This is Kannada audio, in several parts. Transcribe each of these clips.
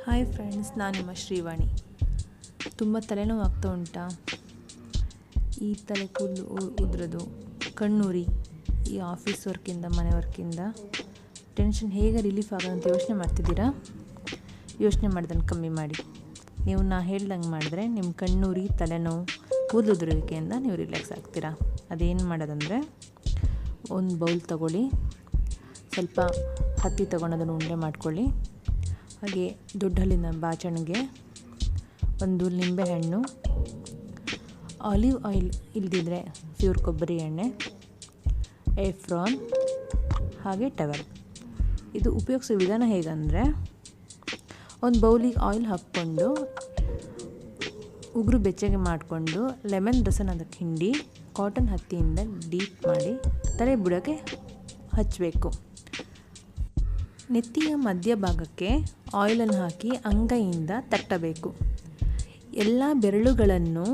ಹಾಯ್ ಫ್ರೆಂಡ್ಸ್, ನಾನು ನಿಮ್ಮ ಶ್ರೀವಾಣಿ. ತುಂಬ ತಲೆನೋವು ಆಗ್ತಾ ಉಂಟಾ? ಈ ತಲೆ ಕೂದಲು ಉದ್ರೋದು, ಕಣ್ಣೂರಿ, ಈ ಆಫೀಸ್ ವರ್ಕಿಂದ ಮನೆ ವರ್ಕಿಂದ ಟೆನ್ಷನ್ ಹೇಗೆ ರಿಲೀಫ್ ಆಗೋದು ಅಂತ ಯೋಚನೆ ಮಾಡ್ತಿದ್ದೀರಾ? ಯೋಚನೆ ಮಾಡೋದನ್ನು ಕಮ್ಮಿ ಮಾಡಿ. ನೀವು ನಾ ಹೇಳ್ದಂಗೆ ಮಾಡಿದ್ರೆ ನಿಮ್ಮ ಕಣ್ಣೂರಿ, ತಲೆನೋವು, ಕೂದಲು ಉದುರುವಿಕೆಯಿಂದ ನೀವು ರಿಲ್ಯಾಕ್ಸ್ ಆಗ್ತೀರಾ. ಅದೇನು ಮಾಡೋದಂದರೆ, ಒಂದು ಬೌಲ್ ತಗೊಳ್ಳಿ, ಸ್ವಲ್ಪ ಹತ್ತಿ ತೊಗೊಂಡು ಉಂಡೆ ಮಾಡ್ಕೊಳ್ಳಿ. ಹಾಗೆ ದೊಡ್ಡ ಹಲ್ಲಿನ ಬಾಚಣಿಗೆ, ಒಂದು ನಿಂಬೆಹಣ್ಣು, ಆಲಿವ್ ಆಯಿಲ್ ಇಲ್ದಿದ್ರೆ ಪ್ಯೂರ್ ಕೊಬ್ಬರಿ ಎಣ್ಣೆ, ಎಫ್ರಾನ್, ಹಾಗೆ ಟವೆಲ್. ಇದು ಉಪಯೋಗಿಸೋ ವಿಧಾನ ಹೇಗಂದರೆ, ಒಂದು ಬೌಲಿಗೆ ಆಯಿಲ್ ಹಾಕ್ಕೊಂಡು ಉಗುರು ಬೆಚ್ಚಗೆ ಮಾಡಿಕೊಂಡು ಲೆಮನ್ ರಸನ ಅದಕ್ಕೆ ಹಿಂಡಿ ಕಾಟನ್ ಹತ್ತಿಯಿಂದ ಡೀಪ್ ಮಾಡಿ ತಲೆ ಬುಡಕ್ಕೆ ಹಚ್ಚಬೇಕು. ನೆತ್ತಿಯ ಮಧ್ಯಭಾಗಕ್ಕೆ ಆಯಿಲನ್ನು ಹಾಕಿ ಅಂಗೈಯಿಂದ ತಟ್ಟಬೇಕು. ಎಲ್ಲ ಬೆರಳುಗಳನ್ನು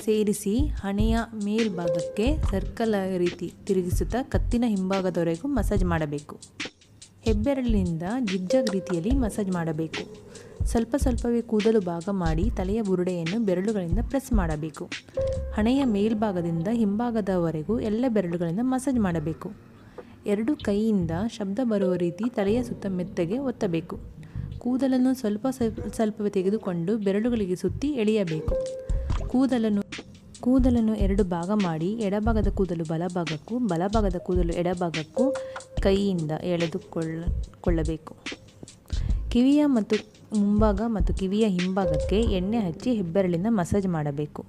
ಸೇರಿಸಿ ಹಣೆಯ ಮೇಲ್ಭಾಗಕ್ಕೆ ಸರ್ಕಲ್ ರೀತಿ ತಿರುಗಿಸುತ್ತಾ ಕತ್ತಿನ ಹಿಂಭಾಗದವರೆಗೂ ಮಸಾಜ್ ಮಾಡಬೇಕು. ಹೆಬ್ಬೆರಳಿನಿಂದ ಜಿಗ್ಜಾಗ್ ರೀತಿಯಲ್ಲಿ ಮಸಾಜ್ ಮಾಡಬೇಕು. ಸ್ವಲ್ಪ ಸ್ವಲ್ಪವೇ ಕೂದಲು ಭಾಗ ಮಾಡಿ ತಲೆಯ ಬುರುಡೆಯನ್ನು ಬೆರಳುಗಳಿಂದ ಪ್ರೆಸ್ ಮಾಡಬೇಕು. ಹಣೆಯ ಮೇಲ್ಭಾಗದಿಂದ ಹಿಂಭಾಗದವರೆಗೂ ಎಲ್ಲ ಬೆರಳುಗಳಿಂದ ಮಸಾಜ್ ಮಾಡಬೇಕು. ಎರಡು ಕೈಯಿಂದ ಶಬ್ದ ಬರುವ ರೀತಿ ತಲೆಯ ಸುತ್ತ ಮೆತ್ತಗೆ ಒತ್ತಬೇಕು. ಕೂದಲನ್ನು ಸ್ವಲ್ಪವೇ ತೆಗೆದುಕೊಂಡು ಬೆರಳುಗಳಿಗೆ ಸುತ್ತಿ ಎಳೆಯಬೇಕು. ಕೂದಲನ್ನು ಎರಡು ಭಾಗ ಮಾಡಿ ಎಡಭಾಗದ ಕೂದಲು ಬಲಭಾಗಕ್ಕೂ ಬಲಭಾಗದ ಕೂದಲು ಎಡಭಾಗಕ್ಕೂ ಕೈಯಿಂದ ಎಳೆದುಕೊಳ್ಳಬೇಕು. ಕಿವಿಯ ಮತ್ತು ಮುಂಭಾಗ ಮತ್ತು ಕಿವಿಯ ಹಿಂಭಾಗಕ್ಕೆ ಎಣ್ಣೆ ಹಚ್ಚಿ ಹೆಬ್ಬೆರಳಿಂದ ಮಸಾಜ್ ಮಾಡಬೇಕು.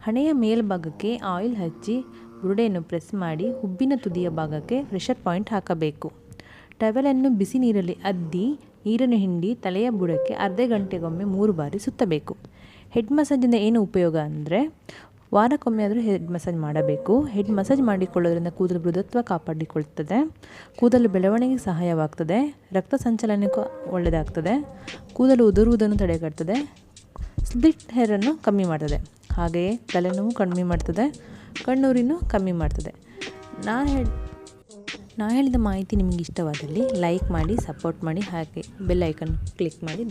ಹಣೆಯ ಮೇಲ್ಭಾಗಕ್ಕೆ ಆಯಿಲ್ ಹಚ್ಚಿ ಬುರುಡೆಯನ್ನು ಪ್ರೆಸ್ ಮಾಡಿ ಹುಬ್ಬಿನ ತುದಿಯ ಭಾಗಕ್ಕೆ ಪ್ರೆಷರ್ ಪಾಯಿಂಟ್ ಹಾಕಬೇಕು. ಟವೆಲನ್ನು ಬಿಸಿ ನೀರಲ್ಲಿ ಅದ್ದಿ ನೀರನ್ನು ಹಿಂಡಿ ತಲೆಯ ಬುಡಕ್ಕೆ ಅರ್ಧ ಗಂಟೆಗೊಮ್ಮೆ 3 ಬಾರಿ ಸುತ್ತಬೇಕು. ಹೆಡ್ ಮಸಾಜಿಂದ ಏನು ಉಪಯೋಗ ಅಂದರೆ, ವಾರಕ್ಕೊಮ್ಮೆ ಆದರೂ ಹೆಡ್ ಮಸಾಜ್ ಮಾಡಬೇಕು. ಹೆಡ್ ಮಸಾಜ್ ಮಾಡಿಕೊಳ್ಳೋದ್ರಿಂದ ಕೂದಲು ಮೃದುತ್ವ ಕಾಪಾಡಿಕೊಳ್ಳುತ್ತದೆ, ಕೂದಲು ಬೆಳವಣಿಗೆಗೆ ಸಹಾಯವಾಗ್ತದೆ, ರಕ್ತ ಸಂಚಲನಕ್ಕೂ ಒಳ್ಳೆಯದಾಗ್ತದೆ, ಕೂದಲು ಉದುರುವುದನ್ನು ತಡೆಗಟ್ತದೆ, ಸ್ಪ್ಲಿಟ್ ಹೇರನ್ನು ಕಮ್ಮಿ ಮಾಡ್ತದೆ, ಹಾಗೆಯೇ ತಲೆನೋವು ಕಡಿಮೆ ಮಾಡ್ತದೆ, ಕಣ್ಣೂರಿನೂ ಕಮ್ಮಿ ಮಾಡ್ತದೆ. ನಾ ಹೇಳಿದ ಮಾಹಿತಿ ನಿಮಗೆ ಇಷ್ಟವಾದಲ್ಲಿ ಲೈಕ್ ಮಾಡಿ, ಸಪೋರ್ಟ್ ಮಾಡಿ, ಹಾಗೆ ಬೆಲ್ ಐಕನ್ ಕ್ಲಿಕ್ ಮಾಡಿ.